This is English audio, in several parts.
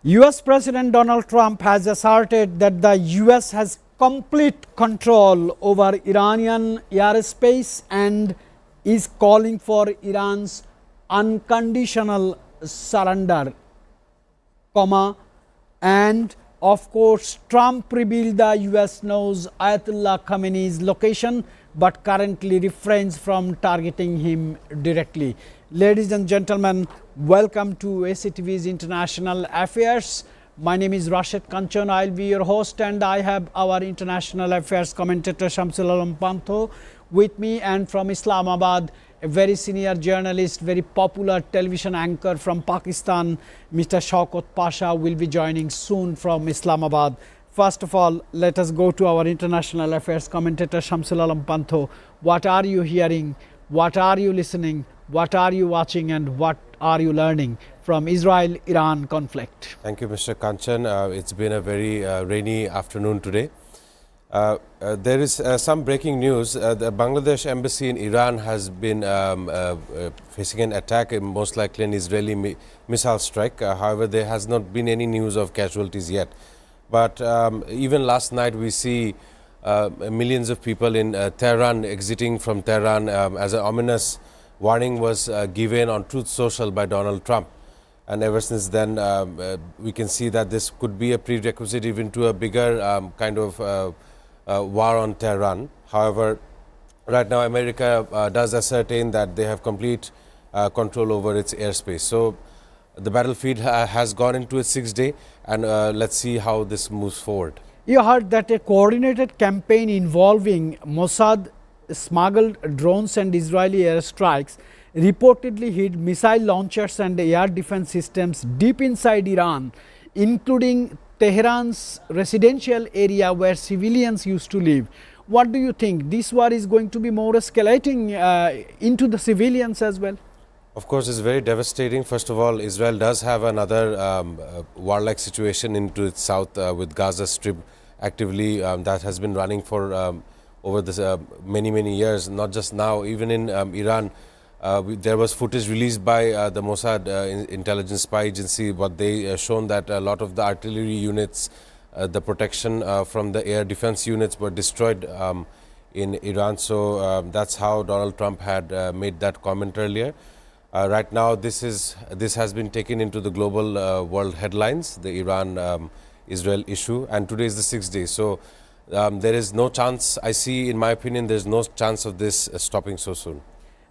US President Donald Trump has asserted that the US has complete control over Iranian airspace and is calling for Iran's unconditional surrender, and of course Trump revealed the US knows Ayatollah Khamenei's location but currently refrains from targeting him directly. Ladies and gentlemen, welcome to SATV's International Affairs. My name is Rashid Kanchan. I'll be your host, and I have our International Affairs commentator Shamsul Alam Pantho with me, and from Islamabad, a very senior journalist, very popular television anchor from Pakistan, Mr. Shaukat Pasha will be joining soon from Islamabad. First of all, let us go to our International Affairs commentator Shamsul Alam Pantho. What are you hearing? What are you listening? What are you watching, and what are you learning from Israel-Iran conflict? Thank you, Mr. Kanchan. It's been a very rainy afternoon today. There is some breaking news. The Bangladesh embassy in Iran has been facing an attack, most likely an Israeli missile strike. However, there has not been any news of casualties yet. But even last night, we see millions of people in Tehran exiting from Tehran as an ominous warning was given on Truth Social by Donald Trump. And ever since then, we can see that this could be a prerequisite even to a bigger kind of war on Tehran. However, right now America does ascertain that they have complete control over its airspace. So the battlefield has gone into its 6th day, and let's see how this moves forward. You heard that a coordinated campaign involving Mossad smuggled drones and Israeli airstrikes reportedly hit missile launchers and air defense systems deep inside Iran, including Tehran's residential area where civilians used to live. What do you think? This war is going to be more escalating into the civilians as well? Of course, it's very devastating. First of all, Israel does have another warlike situation into its south with Gaza Strip actively that has been running for over this many years, not just now. Even in Iran, there was footage released by the Mossad intelligence spy agency, but they shown that a lot of the artillery units, the protection from the air defense units were destroyed in Iran. So that's how Donald Trump had made that comment earlier. Right now, this has been taken into the global world headlines, the Iran-Israel issue, and today is the 6th day. So there is no chance, I see, in my opinion, there is no chance of this stopping so soon.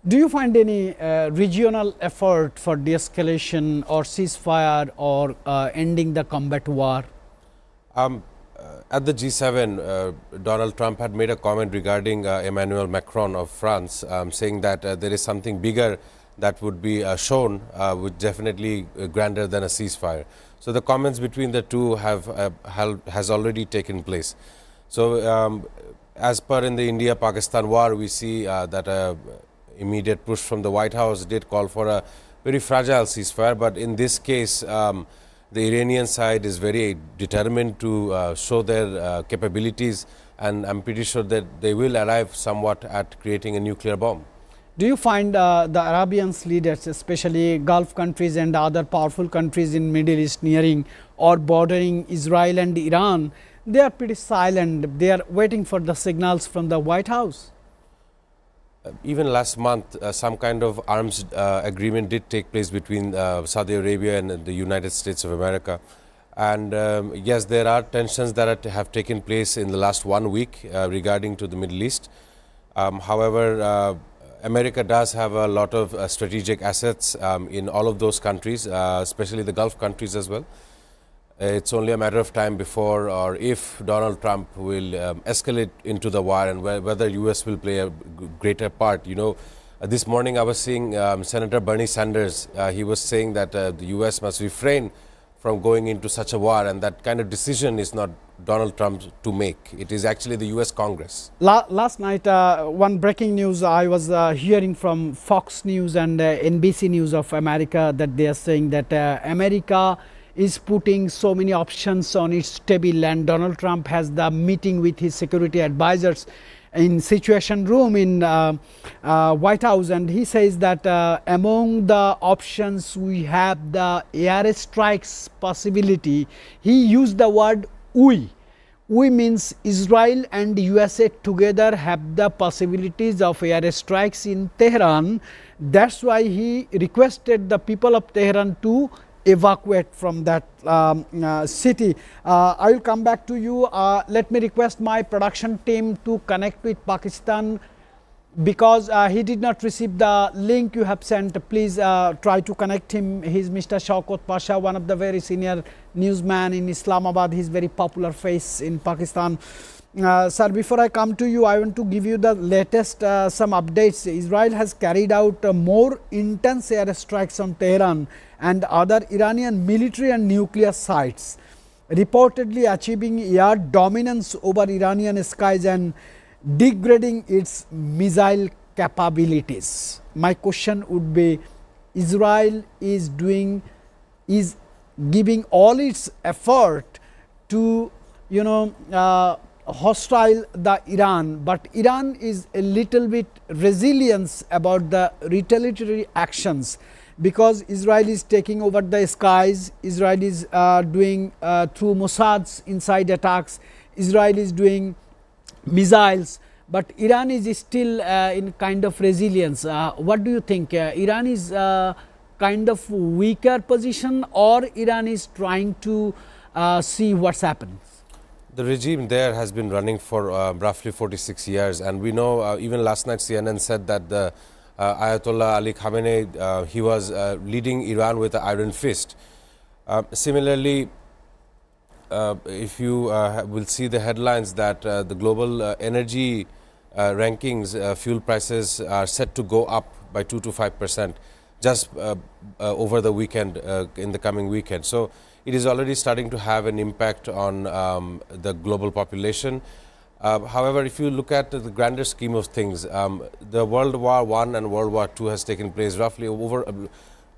Do you find any regional effort for de-escalation or ceasefire or ending the combat war? At the G7, Donald Trump had made a comment regarding Emmanuel Macron of France, saying that there is something bigger that would be shown, which definitely grander than a ceasefire. So the comments between the two has already taken place. So as per in the India-Pakistan war, we see that immediate push from the White House did call for a very fragile ceasefire, but in this case, the Iranian side is very determined to show their capabilities, and I'm pretty sure that they will arrive somewhat at creating a nuclear bomb. Do you find the Arabian leaders, especially Gulf countries and other powerful countries in Middle East nearing or bordering Israel and Iran, they are pretty silent? They are waiting for the signals from the White House. Even last month, some kind of arms agreement did take place between Saudi Arabia and the United States of America. And yes, there are tensions that have taken place in the last 1 week regarding to the Middle East. However, America does have a lot of strategic assets in all of those countries, especially the Gulf countries as well. It's only a matter of time before or if Donald Trump will escalate into the war, and whether US will play a greater part. You know, this morning I was seeing Senator Bernie Sanders. He was saying that the US must refrain from going into such a war, and that kind of decision is not Donald Trump to make. It is actually the US Congress. Last night, one breaking news I was hearing from Fox News and NBC News of America, that they are saying that America is putting so many options on its table, and Donald Trump has the meeting with his security advisors, in Situation Room in White House, and he says that among the options we have the airstrikes possibility. He used the word we. We means Israel and USA together have the possibilities of airstrikes in Tehran. That's why he requested the people of Tehran to evacuate from that city. I will come back to you. Let me request my production team to connect with Pakistan, because he did not receive the link you have sent. Please try to connect him. He is Mr. Shaukat Pasha, one of the very senior newsman in Islamabad. He is very popular face in Pakistan. Sir, before I come to you, I want to give you the latest some updates. Israel has carried out more intense airstrikes on Tehran and other Iranian military and nuclear sites, reportedly achieving air dominance over Iranian skies and degrading its missile capabilities. My question would be, Israel is giving all its effort to hostile the Iran, but Iran is a little bit resilient about the retaliatory actions, because Israel is taking over the skies. Israel is doing through Mossad's inside attacks. Israel is doing missiles, but Iran is still in kind of resilience. What do you think? Iran is kind of weaker position, or Iran is trying to see what's happened? The regime there has been running for roughly 46 years, and we know even last night CNN said that the Ayatollah Ali Khamenei, he was leading Iran with an iron fist. Similarly, if you will see the headlines that the global energy rankings, fuel prices are set to go up by 2 to 5% just over the weekend, in the coming weekend. So it is already starting to have an impact on the global population. However, if you look at the grander scheme of things, the World War I and World War II has taken place roughly over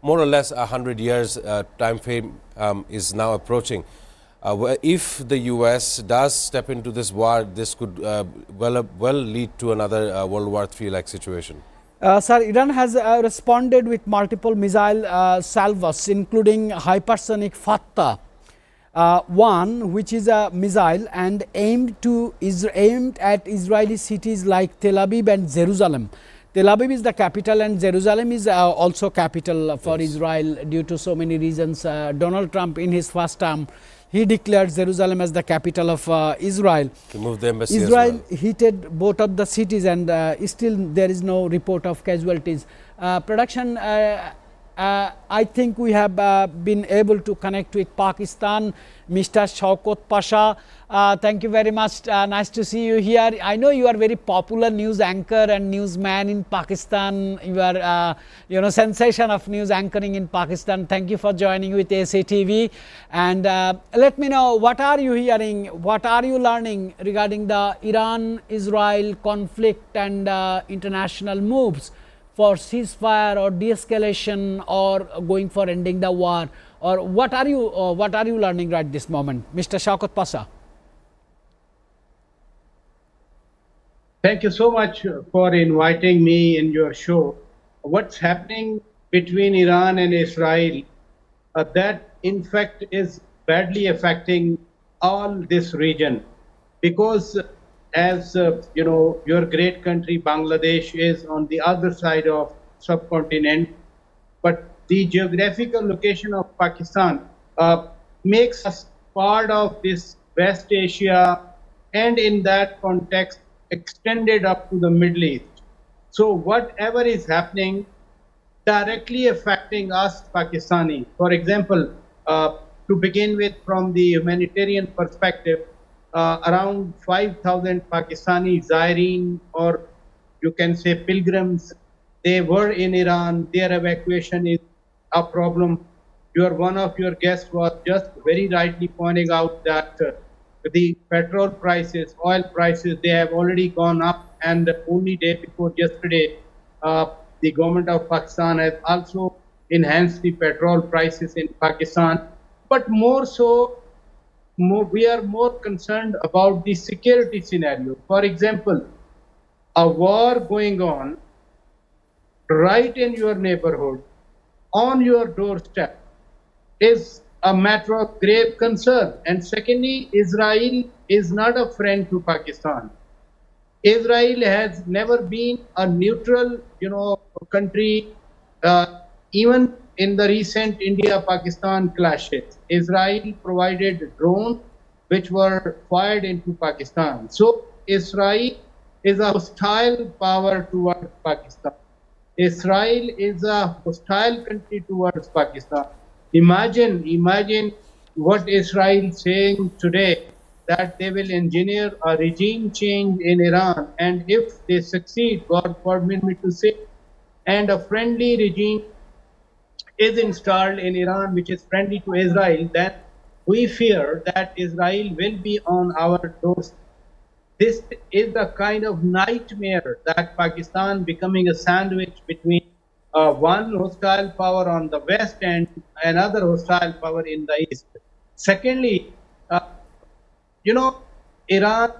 more or less 100 years time frame is now approaching. If the US does step into this war, this could well lead to another World War III like situation. Sir, Iran has responded with multiple missile salvos, including hypersonic Fatah one, which is a missile and aimed at Israeli cities like Tel Aviv and Jerusalem. Tel Aviv is the capital, and Jerusalem is also capital for Israel due to so many reasons. Donald Trump, in his first term, he declared Jerusalem as the capital of Israel. To move the embassy Israel as well. hit both of the cities, and still there is no report of casualties. Production, I think we have been able to connect with Pakistan. Mr. Shaukat Pasha, thank you very much. Nice to see you here. I know you are very popular news anchor and newsman in Pakistan. You are, sensation of news anchoring in Pakistan. Thank you for joining with SATV. And let me know, what are you hearing? What are you learning regarding the Iran-Israel conflict and international moves for ceasefire or de-escalation or going for ending the war? Or what are you learning right this moment, Mr. Shaukat Pasha? Thank you so much for inviting me in your show. What's happening between Iran and Israel, that in fact is badly affecting all this region, because as your great country Bangladesh is on the other side of subcontinent, but the geographical location of Pakistan makes us part of this West Asia, and in that context extended up to the Middle East. So whatever is happening directly affecting us Pakistani. For example, to begin with, from the humanitarian perspective, around 5,000 Pakistani Zaireen, or you can say pilgrims, they were in Iran. Their evacuation is a problem. One of your guests was just very rightly pointing out that the petrol prices, oil prices, they have already gone up, and only day before yesterday, the government of Pakistan has also enhanced the petrol prices in Pakistan. But more so, we are more concerned about the security scenario. For example, a war going on right in your neighborhood, on your doorstep, is a matter of grave concern. And secondly, Israel is not a friend to Pakistan. Israel has never been a neutral, country, even in the recent India-Pakistan clashes. Israel provided drones which were fired into Pakistan. So Israel is a hostile power towards Pakistan. Israel is a hostile country towards Pakistan. Imagine what Israel is saying today, that they will engineer a regime change in Iran, and if they succeed, God forbid me to say, and a friendly regime is installed in Iran which is friendly to Israel, then we fear that Israel will be on our doorstep. This is the kind of nightmare that Pakistan becoming a sandwich between one hostile power on the west and another hostile power in the east. Secondly, Iran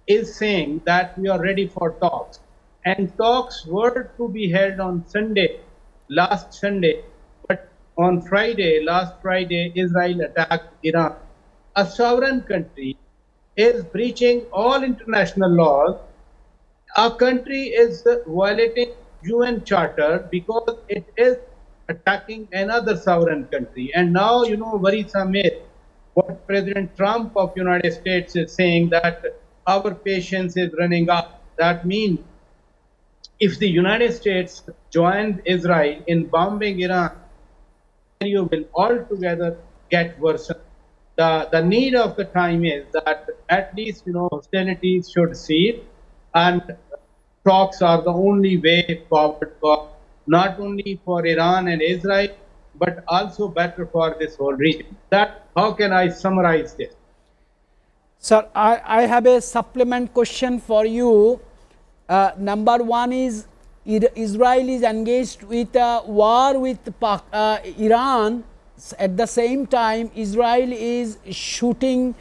is saying that we are ready for talks, and talks were to be held on Sunday, last Sunday, but on Friday, last Friday, Israel attacked Iran. A sovereign country is breaching all international laws. Our country is violating UN Charter because it is attacking another sovereign country. And now, worrisome is what President Trump of United States is saying, that our patience is running out. That means if the United States joins Israel in bombing Iran, you will altogether get worse. The need of the time is that at least hostilities should cease, and talks are the only way forward for not only for Iran and Israel, but also better for this whole region. That, how can I summarize this? Sir, I have a supplement question for you. Number one is Israel is engaged with a war with Iran. At the same time, Israel is shooting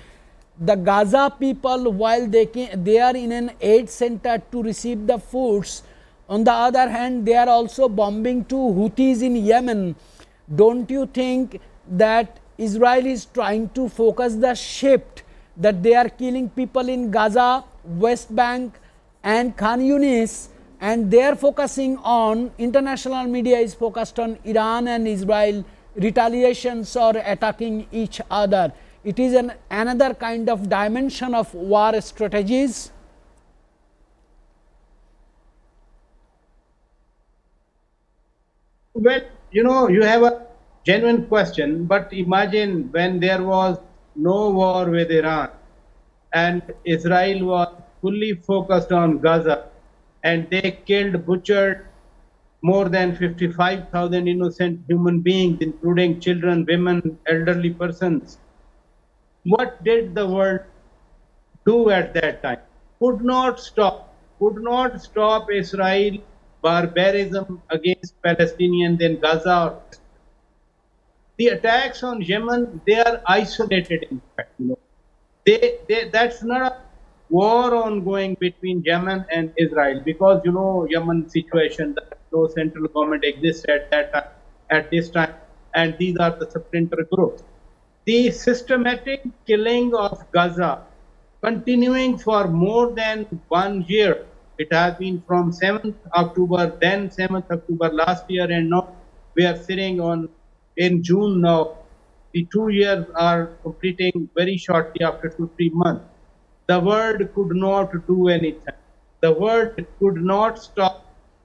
the Gaza people while they are in an aid center to receive the foods. On the other hand, they are also bombing two Houthis in Yemen. Don't you think that Israel is trying to focus the shift, that they are killing people in Gaza, West Bank and Khan Yunis, and they are focusing on, international media is focused on Iran and Israel retaliations or attacking each other? It is another kind of dimension of war strategies. Well, you have a genuine question, but imagine when there was no war with Iran and Israel was fully focused on Gaza, and they killed, butchered more than 55,000 innocent human beings, including children, women, elderly persons. What did the world do at that time? Could not stop Israel barbarism against Palestinians in Gaza. The attacks on Yemen, they are isolated, in fact. That's not a war ongoing between Yemen and Israel, because Yemen situation, that no central government exists at that time, at this time, and these are the splinter groups. The systematic killing of Gaza continuing for more than 1 year. It has been from 7th October, then 7th October last year, and now we are sitting in June now. The 2 years are completing very shortly after 2-3 months. The world could not do anything. The world could not stop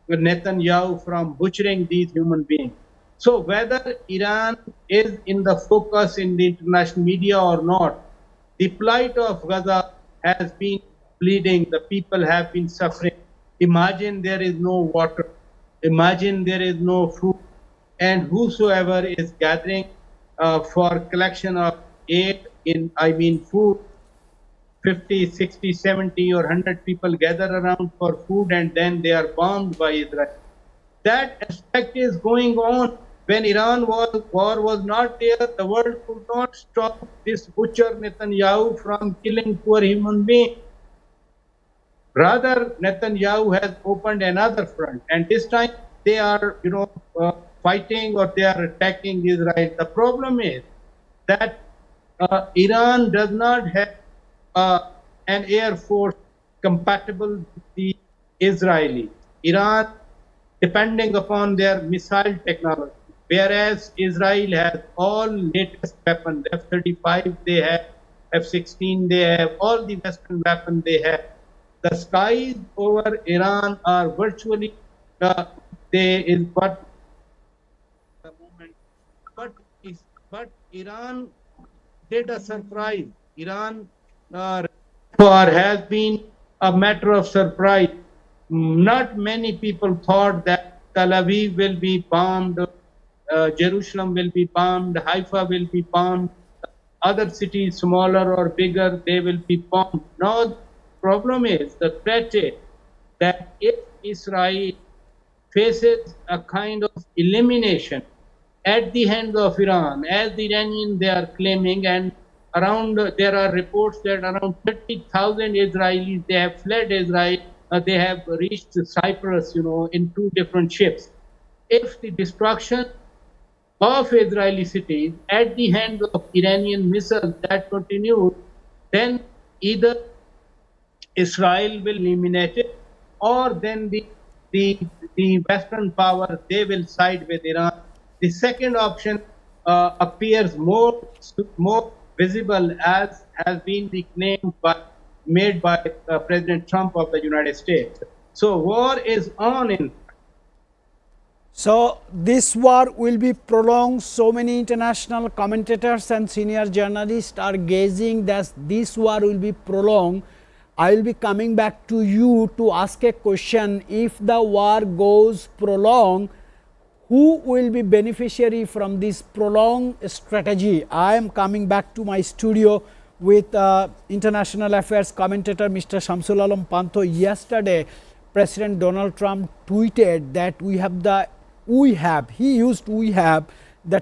Netanyahu from butchering these human beings. So whether Iran is in the focus in the international media or not, the plight of Gaza has been bleeding. The people have been suffering. Imagine there is no water. Imagine there is no food. And whosoever is gathering for collection of aid food, 50, 60, 70 or 100 people gather around for food, and then they are bombed by Israel. That aspect is going on. When Iran war was not there, the world could not stop this butcher Netanyahu from killing poor human beings. Rather, Netanyahu has opened another front, and this time they are, fighting or they are attacking Israel. The problem is that Iran does not have an air force compatible with the Israeli. Iran depending upon their missile technology, whereas Israel has all latest weapons, F-35 they have, F-16 they have, all the Western weapons they have. The skies over Iran are virtually they is but the moment, but Iran did a surprise. Iran war has been a matter of surprise. Not many people thought that Tel Aviv will be bombed, Jerusalem will be bombed, Haifa will be bombed, other cities, smaller or bigger, they will be bombed. Now, the problem is, the threat is that if Israel faces a kind of elimination at the hands of Iran, as the Iranians they are claiming, and around there are reports that around 30,000 Israelis they have fled Israel. They have reached Cyprus, in 2 different ships. If the destruction of Israeli cities at the hands of Iranian missiles that continue, then either Israel will eliminate it, or then the Western power they will side with Iran. The second option appears more visible, as has been the claim made by President Trump of the United States. So war is on in. So this war will be prolonged. So many international commentators and senior journalists are gazing that this war will be prolonged. I will be coming back to you to ask a question. If the war goes prolonged, who will be beneficiary from this prolonged strategy? I am coming back to my studio with international affairs commentator Mr. Shamsul Alam Panto. Yesterday, President Donald Trump tweeted that we have the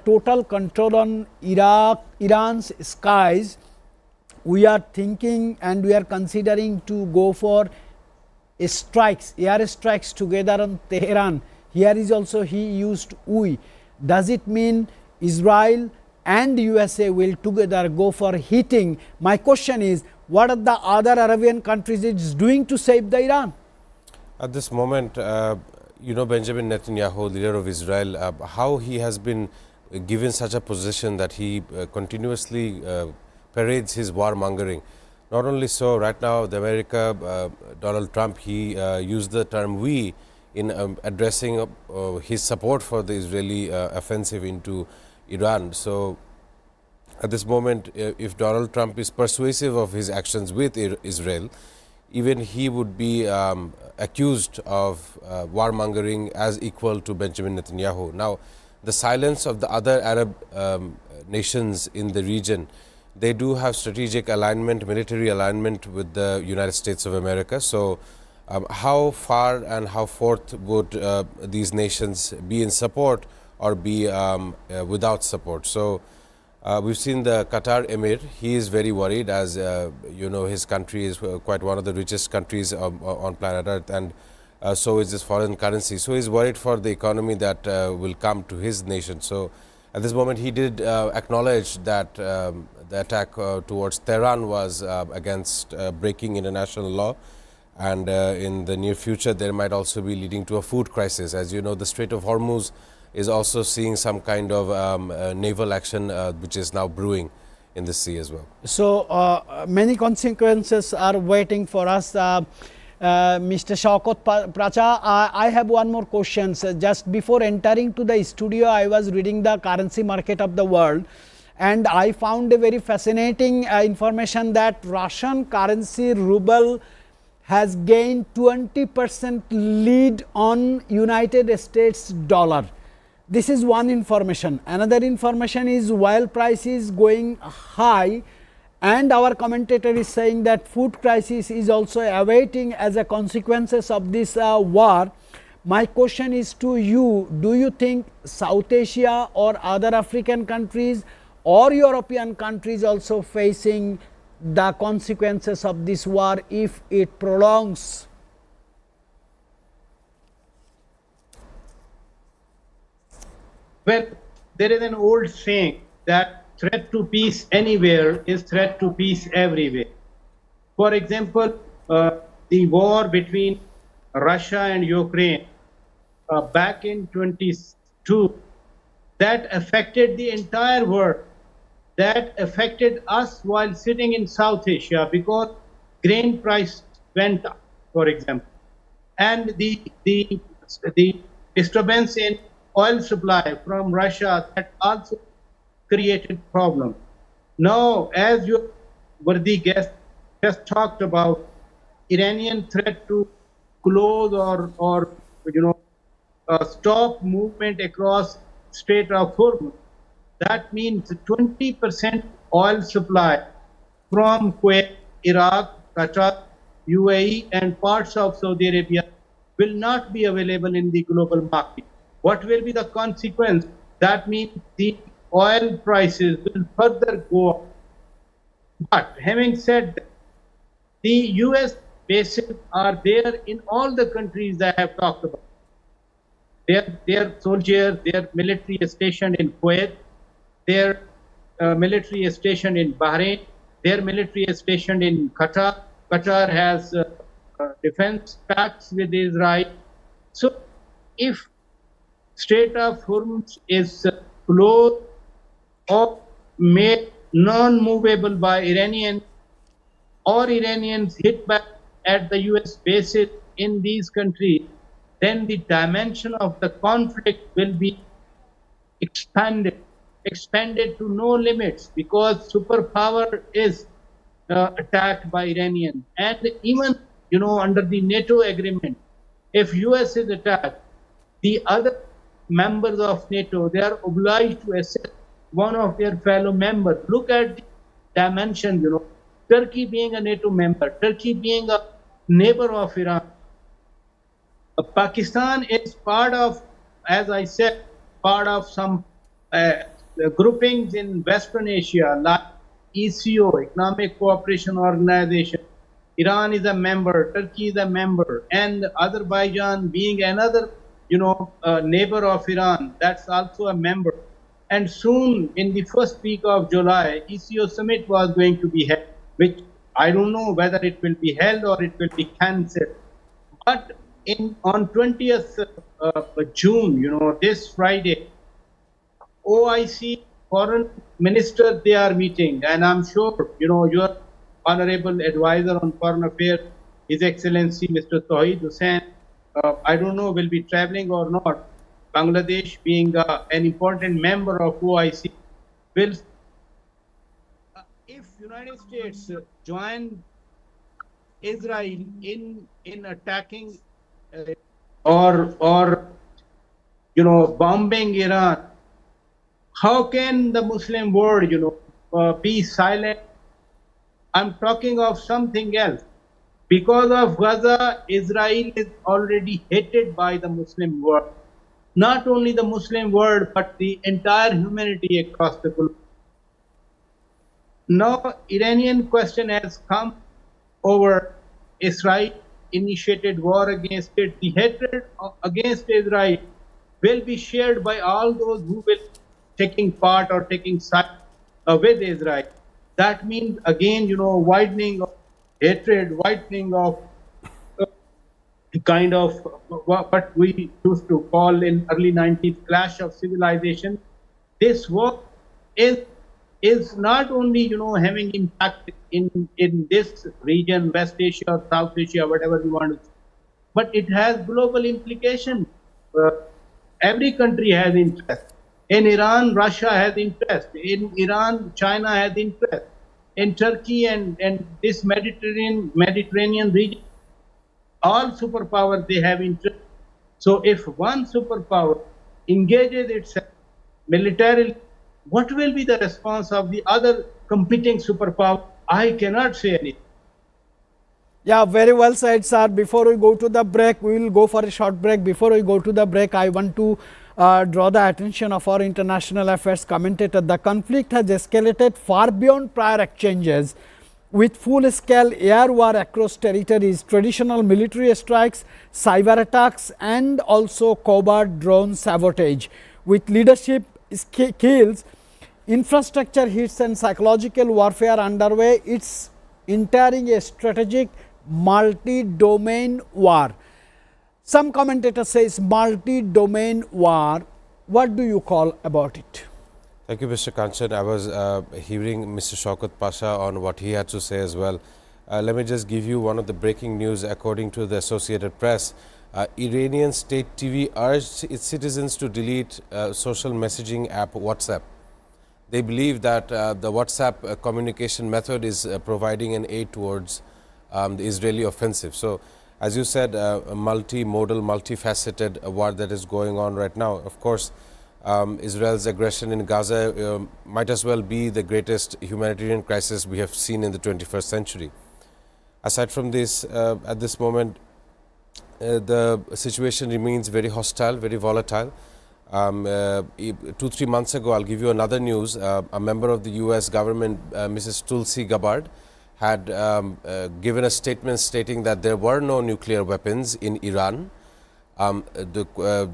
total control on Iran's skies. We are thinking and we are considering to go for air strikes together on Tehran. Here is also he used we. Does it mean Israel and USA will together go for hitting? My question is, what are the other Arabian countries is doing to save the Iran? At this moment, Benjamin Netanyahu, leader of Israel, how he has been given such a position that he continuously parades his warmongering. Not only so, right now, Donald Trump, he used the term we in addressing his support for the Israeli offensive into Iran. So, at this moment, if Donald Trump is persuasive of his actions with Israel, even he would be accused of warmongering as equal to Benjamin Netanyahu. Now, the silence of the other Arab nations in the region, they do have strategic alignment, military alignment with the United States of America. So, how far and how forth would these nations be in support or be without support? So, we've seen the Qatar Emir. He is very worried, as his country is quite one of the richest countries on planet Earth, and so is his foreign currency. So he's worried for the economy that will come to his nation. So at this moment, he did acknowledge that the attack towards Tehran was against breaking international law, and in the near future, there might also be leading to a food crisis. As you know, the Strait of Hormuz is also seeing some kind of naval action which is now brewing in the sea as well. So, many consequences are waiting for us. Mr. Shaukat Pracha, I have one more question. Just before entering to the studio, I was reading the currency market of the world, and I found a very fascinating information that Russian currency ruble has gained 20% lead on United States dollar. This is one information. Another information is oil price is going high, and our commentator is saying that food crisis is also awaiting as a consequences of this war. My question is to you, do you think South Asia or other African countries or European countries also facing the consequences of this war if it prolongs? Well, there is an old saying that threat to peace anywhere is threat to peace everywhere. For example, the war between Russia and Ukraine back in 22, that affected the entire world. That affected us while sitting in South Asia because grain price went up, for example. And the disturbance in oil supply from Russia, that also created problems. Now, as your worthy guest just talked about, Iranian threat to close or stop movement across Strait of Hormuz. That means 20% oil supply from Kuwait, Iraq, Qatar, UAE, and parts of Saudi Arabia will not be available in the global market. What will be the consequence? That means the oil prices will further go up. But having said that, the US bases are there in all the countries that I have talked about. Their soldiers, their military is stationed in Kuwait, their military is stationed in Bahrain, their military is stationed in Qatar. Qatar has defense pacts with Israel. So if Strait of Hormuz is closed or made non-movable by Iranian or Iranians hit back at the US bases in these countries, then the dimension of the conflict will be expanded to no limits because superpower is attacked by Iranian. And even, under the NATO agreement, if US is attacked, the other members of NATO, they are obliged to assist one of their fellow members. Look at the dimension, Turkey being a NATO member, Turkey being a neighbor of Iran. Pakistan is part of, as I said, part of some groupings in Western Asia, like ECO, Economic Cooperation Organization. Iran is a member, Turkey is a member, and Azerbaijan being another, neighbor of Iran, that's also a member. And soon, in the first week of July, ECO summit was going to be held, which I don't know whether it will be held or it will be cancelled. But on 20th June, this Friday, OIC foreign ministers, they are meeting. And I'm sure, your honorable advisor on foreign affairs, His Excellency Mr. Tawheed Hussain, I don't know, will be traveling or not. Bangladesh being an important member of OIC, will, if United States join Israel in attacking or bombing Iran, how can the Muslim world be silent? I'm talking of something else. Because of Gaza, Israel is already hated by the Muslim world. Not only the Muslim world, but the entire humanity across the globe. Now, Iranian question has come over Israel initiated war against it. The hatred against Israel will be shared by all those who will taking part or taking side with Israel. That means again, widening of hatred, widening of kind of what we used to call in early 90s clash of civilization. This war is not only having impact in this region, West Asia or South Asia, whatever you want to say, but it has global implications. Every country has interest. In Iran, Russia has interest. In Iran, China has interest. In Turkey and this Mediterranean region, all superpowers, they have interest. So if one superpower engages itself militarily, what will be the response of the other competing superpower? I cannot say anything. Yeah, very well said, sir. Before we go to the break, we will go for a short break. Before we go to the break, I want to draw the attention of our international affairs commentator. The conflict has escalated far beyond prior exchanges, with full-scale air war across territories, traditional military strikes, cyber attacks, and also covert drone sabotage. with leadership skills, infrastructure hits and psychological warfare underway. It's entering a strategic multi-domain war. Some commentators say it's multi-domain war. What do you call about it? Thank you, Mr. Kanchan. I was hearing Mr. Shaukat Pasha on what he had to say as well. Let me just give you one of the breaking news according to the Associated Press. Iranian state TV urged its citizens to delete social messaging app WhatsApp. They believe that the WhatsApp communication method is providing an aid towards the Israeli offensive. So, as you said, a multimodal, multifaceted war that is going on right now. Of course, Israel's aggression in Gaza might as well be the greatest humanitarian crisis we have seen in the 21st century. Aside from this, at this moment, the situation remains very hostile, very volatile. 2-3 months ago, I'll give you another news. A member of the US government, Mrs. Tulsi Gabbard, had given a statement stating that there were no nuclear weapons in Iran. The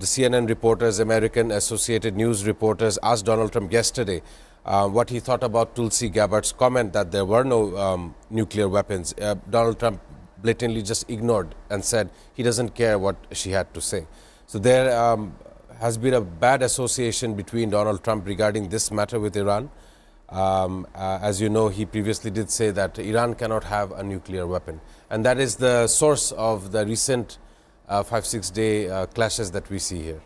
CNN reporters, American Associated News reporters asked Donald Trump yesterday what he thought about Tulsi Gabbard's comment that there were no nuclear weapons. Donald Trump blatantly just ignored and said he doesn't care what she had to say. So there has been a bad association between Donald Trump regarding this matter with Iran. As you know, he previously did say that Iran cannot have a nuclear weapon. And that is the source of the recent 5-6 day clashes that we see here.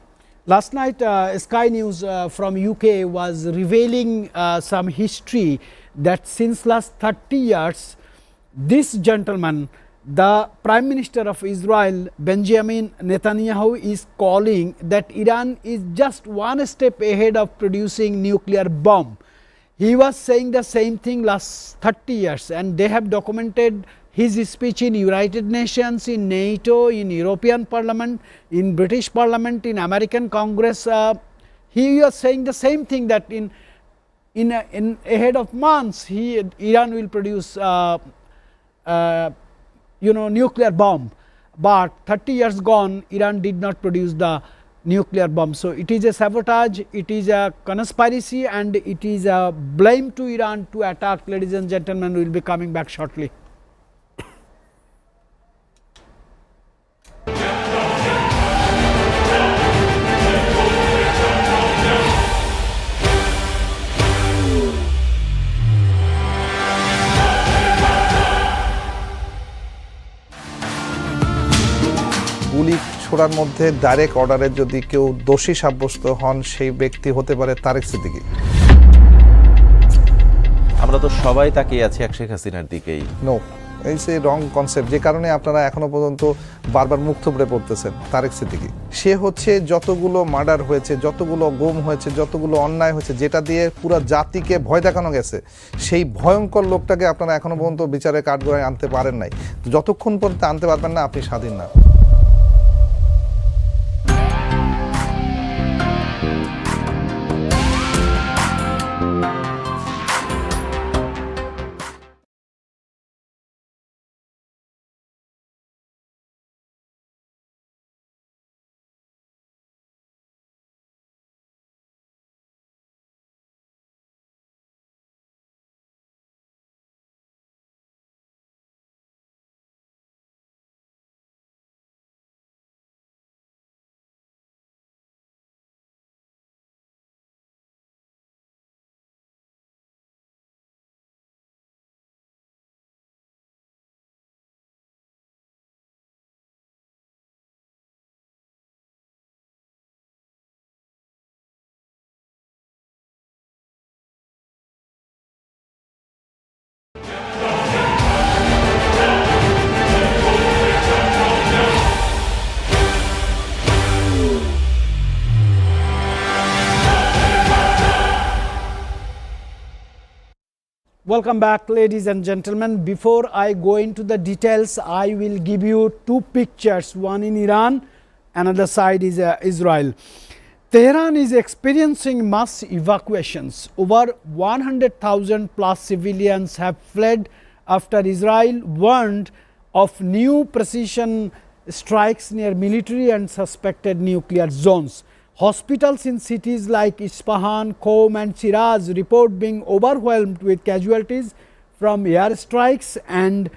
Last night, Sky News from UK was revealing some history that since last 30 years, this gentleman, the Prime Minister of Israel, Benjamin Netanyahu, is calling that Iran is just one step ahead of producing nuclear bomb. He was saying the same thing last 30 years, and they have documented his speech in United Nations, in NATO, in European Parliament, in British Parliament, in American Congress. He was saying the same thing, that in ahead of months, Iran will produce nuclear bomb. But 30 years gone, Iran did not produce the nuclear bomb. So it is a sabotage, it is a conspiracy, and it is a blame to Iran to attack. Ladies and gentlemen, we will be coming back shortly. গুলি ছোড়ার মধ্যে direct অর্ডারে যদি কেউ দোষী সাব্যস্ত হন, সেই ব্যক্তি হতে পারে তারেক সিদ্দিকী। আমরা তো সবাই তাকিয়ে আছি শেখ হাসিনার দিকেই। নো, এই যে রং কনসেপ্ট, যে কারণে আপনারা এখনো পর্যন্ত বারবার মুখ থুবড়ে পড়তেছেন। তারেক সিদ্দিকী সে হচ্ছে যতগুলো মার্ডার হয়েছে, যতগুলো গুম হয়েছে, যতগুলো অন্যায় হয়েছে, যেটা দিয়ে পুরো জাতিকে ভয় দেখানো গেছে, সেই ভয়ঙ্কর লোকটাকে আপনারা এখনো পর্যন্ত বিচারের কাঠগড়ায় আনতে পারেন নাই। যতক্ষণ পর্যন্ত আনতে পারবেন না, আপনি স্বাধীন না। Welcome back, ladies and gentlemen. Before I go into the details, I will give you two pictures, one in Iran, another side is Israel. Tehran is experiencing mass evacuations. Over 100,000 plus civilians have fled after Israel warned of new precision strikes near military and suspected nuclear zones. Hospitals in cities like Isfahan, Qom and Shiraz report being overwhelmed with casualties from airstrikes and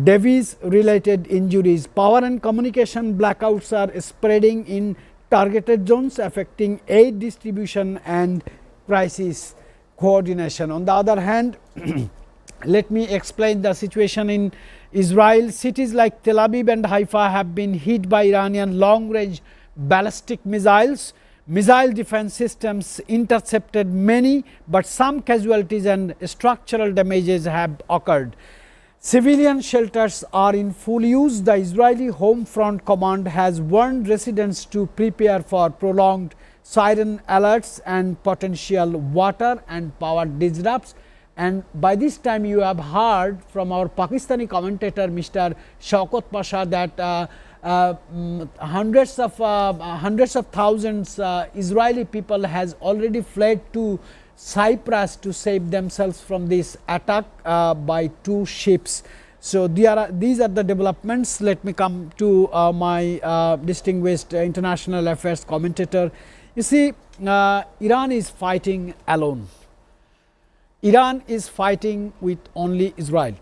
Davies-related injuries. Power and communication blackouts are spreading in targeted zones, affecting aid distribution and crisis coordination. On the other hand, let me explain the situation in Israel. Cities like Tel Aviv and Haifa have been hit by Iranian long-range ballistic missiles. Missile defense systems intercepted many, but some casualties and structural damages have occurred. Civilian shelters are in full use. The Israeli Home Front Command has warned residents to prepare for prolonged siren alerts and potential water and power disrupts. And by this time you have heard from our Pakistani commentator Mr. Shaukat Pasha that hundreds of thousands Israeli people has already fled to Cyprus to save themselves from this attack by two ships. So these are the developments. Let me come to my distinguished international affairs commentator. You see, Iran is fighting alone. Iran is fighting with only Israel.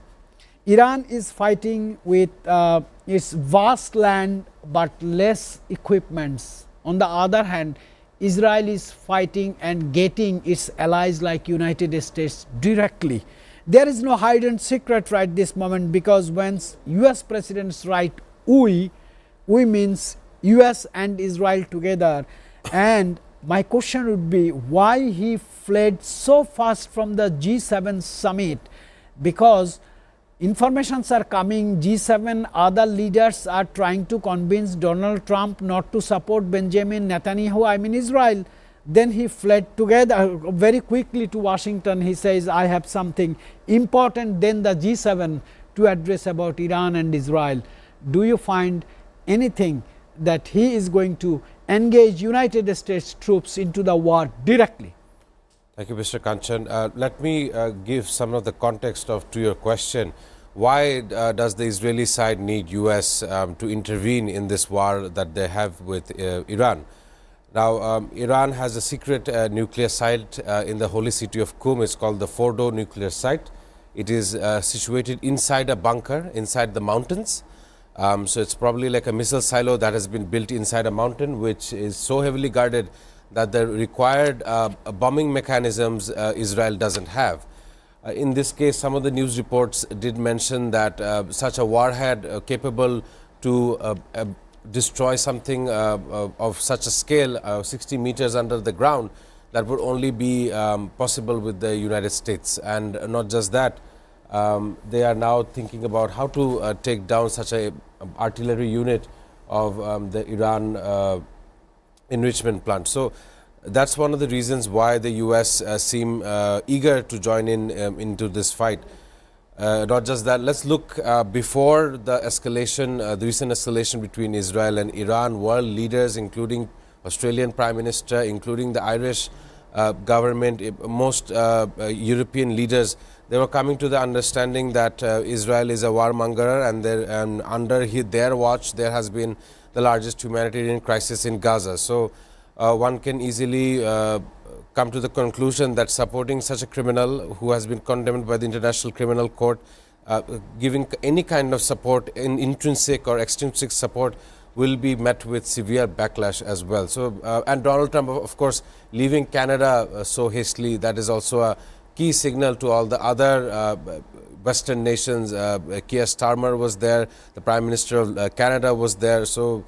Iran is fighting with its vast land but less equipments. On the other hand, Israel is fighting and getting its allies like United States directly. There is no hidden secret right this moment, because when US presidents write we means US and Israel together. And my question would be, why he fled so fast from the G7 summit? Because informations are coming, G7 other leaders are trying to convince Donald Trump not to support Benjamin Netanyahu, I mean Israel. Then he fled together very quickly to Washington. He says, I have something important than the G7 to address about Iran and Israel. Do you find anything that he is going to engage United States troops into the war directly? Thank you, Mr. Kanchan. Let me give some of the context to your question. Why does the Israeli side need US to intervene in this war that they have with Iran? Now, Iran has a secret nuclear site in the holy city of Qom. It's called the Fordo nuclear site. It is situated inside a bunker, inside the mountains. So it's probably like a missile silo that has been built inside a mountain, which is so heavily guarded that the required bombing mechanisms Israel doesn't have. In this case, some of the news reports did mention that such a warhead capable to destroy something of such a scale, 60 meters under the ground, that would only be possible with the United States. And not just that, they are now thinking about how to take down such a artillery unit of the Iran enrichment plant. So that's one of the reasons why the US seem eager to join into this fight. Not just that, let's look before the escalation, the recent escalation between Israel and Iran. World leaders, including Australian Prime Minister, including the Irish government, most European leaders, they were coming to the understanding that Israel is a warmonger, and under their watch there has been the largest humanitarian crisis in Gaza. So one can easily come to the conclusion that supporting such a criminal who has been condemned by the International Criminal Court, giving any kind of support, intrinsic or extrinsic support, will be met with severe backlash as well. So, and Donald Trump, of course, leaving Canada so hastily, that is also a key signal to all the other Western nations. Keir Starmer was there, the Prime Minister of Canada was there. So,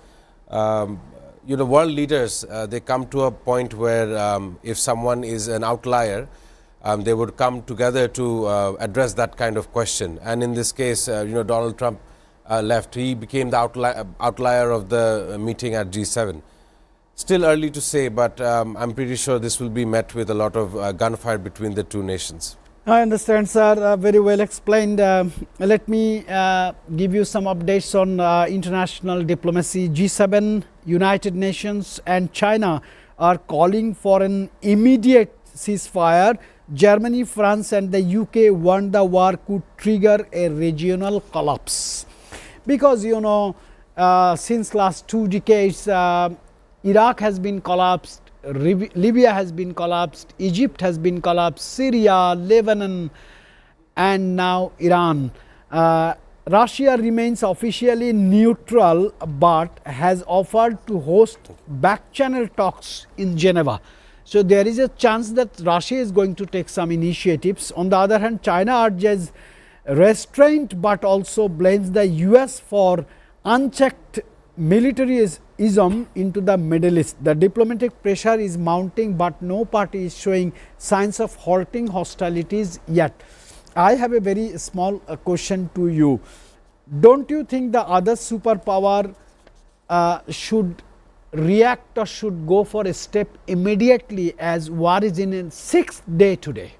you know, world leaders, they come to a point where if someone is an outlier, they would come together to address that kind of question. And in this case, you know, Donald Trump left. He became the outlier of the meeting at G7. Still early to say, but I'm pretty sure this will be met with a lot of gunfire between the two nations. I understand, sir. Very well explained. Let me give you some updates on international diplomacy. G7, United Nations and China are calling for an immediate ceasefire. Germany, France and the UK warned the war could trigger a regional collapse. Because, you know, since last 2 decades, Iraq has been collapsed, Libya has been collapsed, Egypt has been collapsed, Syria, Lebanon, and now Iran. Russia remains officially neutral but has offered to host back-channel talks in Geneva. So there is a chance that Russia is going to take some initiatives. On the other hand, China urges restraint but also blames the US for unchecked militarism into the Middle East. The diplomatic pressure is mounting, but no party is showing signs of halting hostilities yet. I have a very small question to you. Don't you think the other superpower should react or should go for a step immediately, as war is in its 6th day today?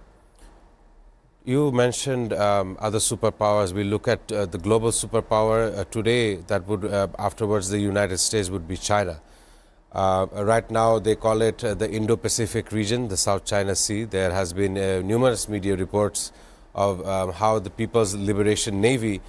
You mentioned other superpowers. We look at the global superpower today. That would afterwards the United States would be China. Right now they call it the Indo-Pacific region, the South China Sea. There has been numerous media reports of how the People's Liberation Navy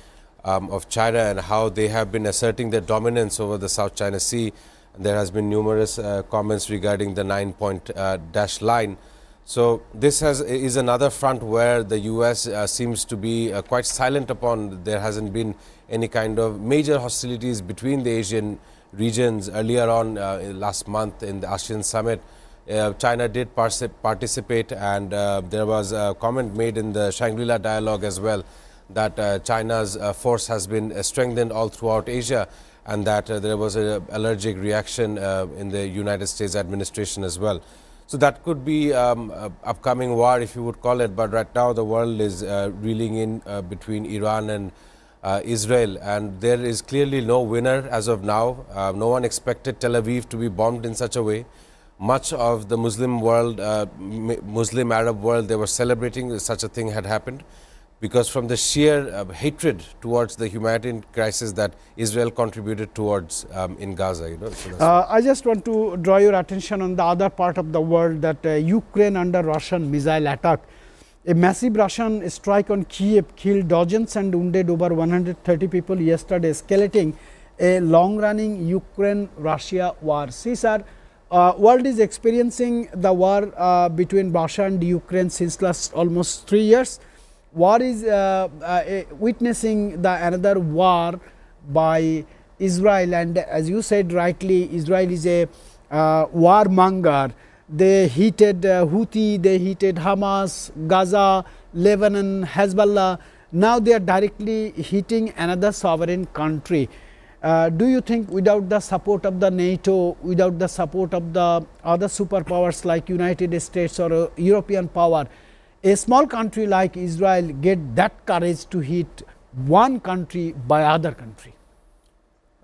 of China and how they have been asserting their dominance over the South China Sea. There has been numerous comments regarding the 9-point dash line. So this is another front where the US seems to be quite silent upon. There hasn't been any kind of major hostilities between the Asian regions. Earlier on last month in the ASEAN summit, China did participate, and there was a comment made in the Shangri-La dialogue as well that China's force has been strengthened all throughout Asia, and that there was an allergic reaction in the United States administration as well. So that could be upcoming war, if you would call it, but right now the world is reeling in between Iran and Israel, and there is clearly no winner as of now. No one expected Tel Aviv to be bombed in such a way. Much of the Muslim world, Muslim Arab world, they were celebrating that such a thing had happened, because from the sheer hatred towards the humanitarian crisis that Israel contributed towards in Gaza. So I just want to draw your attention on the other part of the world, that Ukraine under Russian missile attack. A massive Russian strike on Kiev killed dozens and wounded over 130 people yesterday, escalating a long-running Ukraine-Russia war. See, sir, world is experiencing the war between Russia and Ukraine since last almost 3 years. War is witnessing the another war by Israel, and as you said rightly, Israel is a warmonger. They heated Houthi, they heated Hamas, Gaza, Lebanon, Hezbollah. Now they are directly hitting another sovereign country. Do you think without the support of the NATO, without the support of the other superpowers like United States or a European power, a small country like Israel get that courage to hit one country by other country?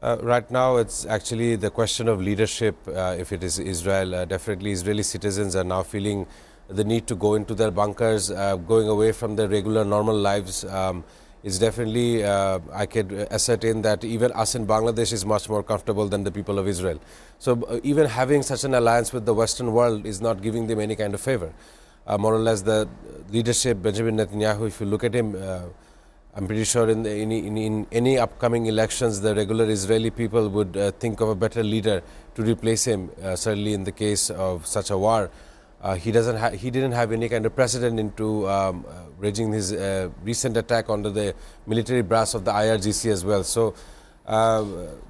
Right now it's actually the question of leadership. If it is Israel, definitely Israeli citizens are now feeling the need to go into their bunkers, going away from their regular normal lives. Is definitely, I could ascertain that even us in Bangladesh is much more comfortable than the people of Israel. So even having such an alliance with the Western world is not giving them any kind of favor. More or less the leadership, Benjamin Netanyahu, if you look at him, I'm pretty sure in any upcoming elections, the regular Israeli people would think of a better leader to replace him. Certainly in the case of such a war, he didn't have any kind of precedent into raging his recent attack onto the military brass of the IRGC as well. So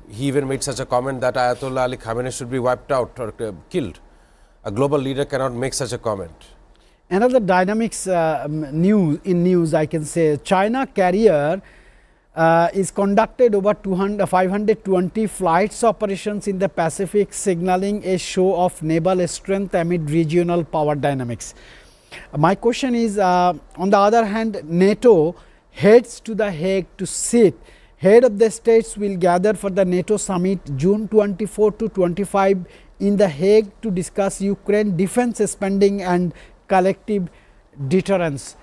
he even made such a comment that Ayatollah Ali Khamenei should be wiped out or killed. A global leader cannot make such a comment. Another dynamics news I can say, China carrier is conducted over 520 flights operations in the Pacific, signaling a show of naval strength amid regional power dynamics. My question is, on the other hand, NATO heads to The Hague to sit. Head of the states will gather for the NATO summit June 24 to 25 in The Hague to discuss Ukraine defense spending and collective deterrence.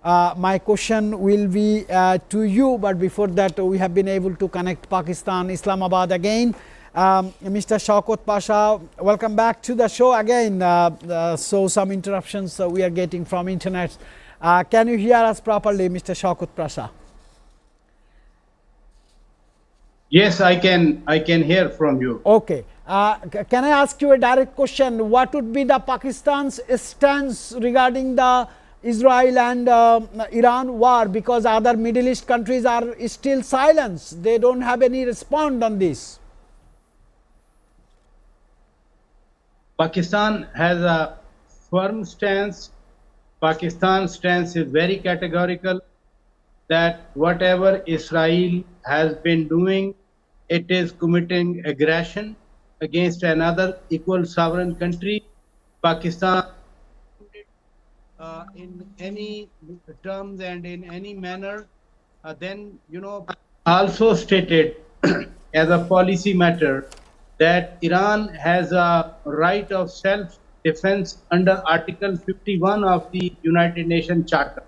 My question will be to you, but before that we have been able to connect Pakistan, Islamabad again. Mr. Shaukat Pasha, welcome back to the show again. So some interruptions we are getting from internet. Can you hear us properly, Mr. Shaukat Pasha? Yes, I can hear from you. Okay. Can I ask you a direct question? What would be the Pakistan's stance regarding the Israel and Iran war? Because other Middle East countries are still silent. They don't have any response on this. Pakistan has a firm stance. Pakistan's stance is very categorical that whatever Israel has been doing, it is committing aggression against another equal sovereign country. Pakistan, in any terms and in any manner, then, also stated as a policy matter that Iran has a right of self-defense under Article 51 of the United Nations Charter.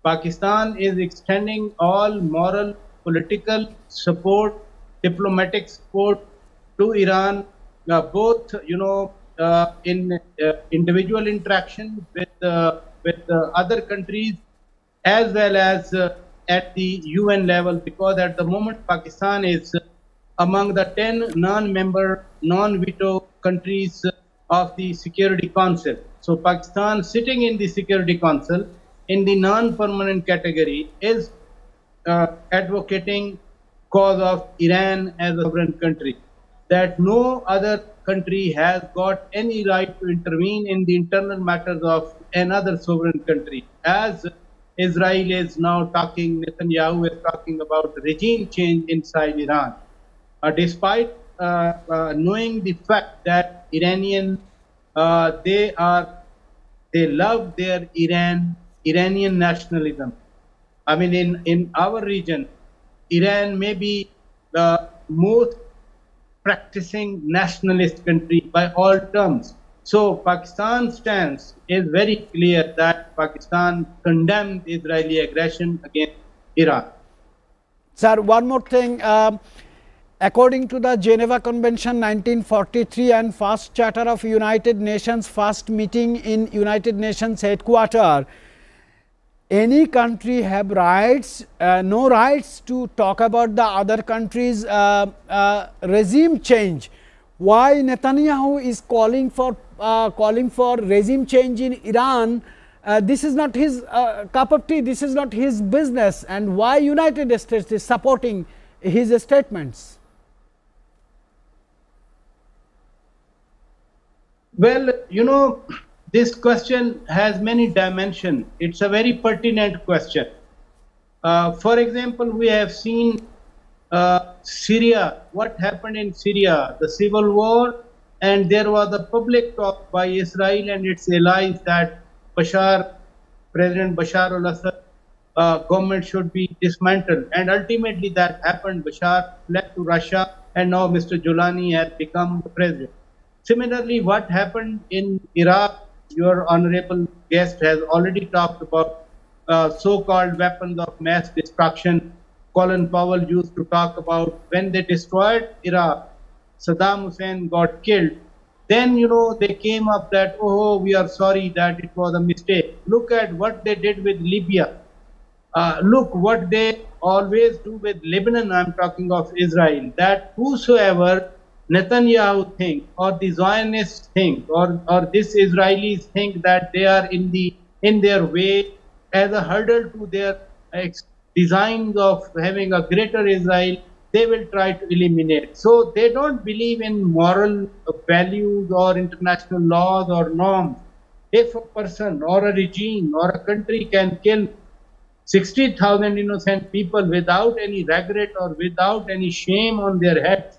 Pakistan is extending all moral, political support, diplomatic support to Iran, both in individual interaction with other countries, as well as at the UN level, because at the moment Pakistan is among the 10 non-member, non-veto countries of the Security Council. So Pakistan, sitting in the Security Council in the non-permanent category, is advocating cause of Iran as a sovereign country, that no other country has got any right to intervene in the internal matters of another sovereign country. As Israel is now talking, Netanyahu is talking about regime change inside Iran. Despite knowing the fact that Iranian, they love their Iranian nationalism. I mean, in our region, Iran may be the most practicing nationalist country by all terms. So Pakistan's stance is very clear that Pakistan condemned Israeli aggression against Iran. Sir, one more thing. According to the Geneva Convention 1943 and first charter of United Nations, first meeting in United Nations headquarters, any country have rights, no rights to talk about the other country's regime change. Why Netanyahu is calling for regime change in Iran? This is not his cup of tea. This is not his business. And why United States is supporting his statements? Well, this question has many dimensions. It's a very pertinent question. For example, we have seen Syria, what happened in Syria, the civil war, and there was a public talk by Israel and its allies that President Bashar al-Assad government should be dismantled. And ultimately that happened. Bashar fled to Russia, and now Mr. Julani has become the president. Similarly, what happened in Iraq, your honorable guest has already talked about so-called weapons of mass destruction. Colin Powell used to talk about when they destroyed Iraq, Saddam Hussein got killed. Then, they came up that, oh, we are sorry that it was a mistake. Look at what they did with Libya. Look what they always do with Lebanon. I'm talking of Israel, that whosoever Netanyahu think, or the Zionists think, or this Israelis think that they are in their way as a hurdle to their designs of having a greater Israel, they will try to eliminate. So they don't believe in moral values or international laws or norms. If a person or a regime or a country can kill 60,000 innocent people without any regret or without any shame on their heads,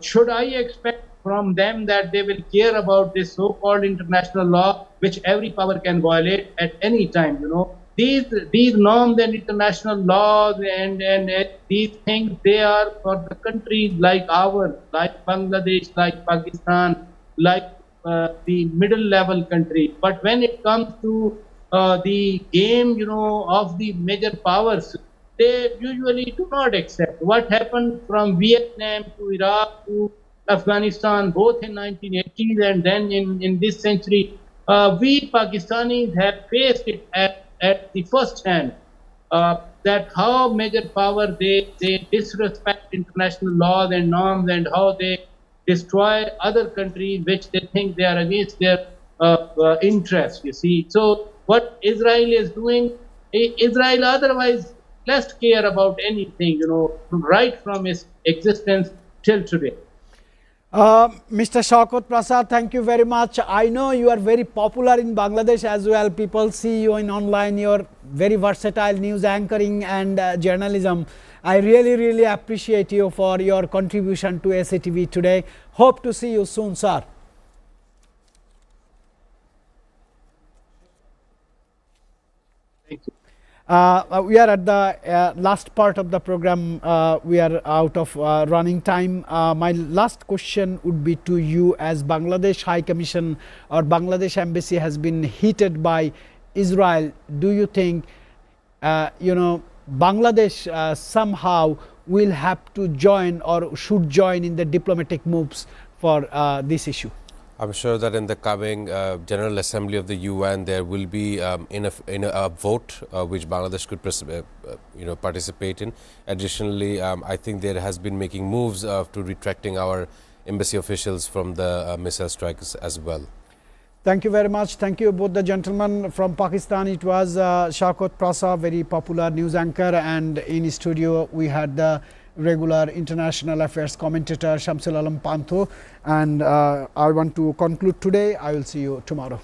should I expect from them that they will care about this so-called international law, which every power can violate at any time? These norms and international laws and these things, they are for the countries like ours, like Bangladesh, like Pakistan, like the middle level countries. But when it comes to the game, of the major powers, they usually do not accept. What happened from Vietnam to Iraq to Afghanistan, both in 1980s and then in this century, we Pakistanis have faced it at the first hand, that how major power they disrespect international laws and norms, and how they destroy other countries which they think they are against their interests, you see. So what Israel is doing, Israel otherwise less care about anything, you know, right from its existence till today. Mr. Shaukat Prasad, thank you very much. I know you are very popular in Bangladesh as well. People see you in online. You're very versatile news anchoring and journalism. I really appreciate you for your contribution to SATV today. Hope to see you soon, sir. Thank you. We are at the last part of the program. We are out of running time. My last question would be to you, as Bangladesh High Commission or Bangladesh Embassy has been heated by Israel. Do you think Bangladesh somehow will have to join or should join in the diplomatic moves for this issue? I'm sure that in the coming General Assembly of the UN, there will be in a vote which Bangladesh could participate in. Additionally, I think there has been making moves to retracting our embassy officials from the missile strikes as well. Thank you very much. Thank you both the gentlemen. From Pakistan, it was Shaukat Prasad, very popular news anchor, and in studio we had the regular international affairs commentator Shamsul Alam Pantho. And I want to conclude today. I will see you tomorrow.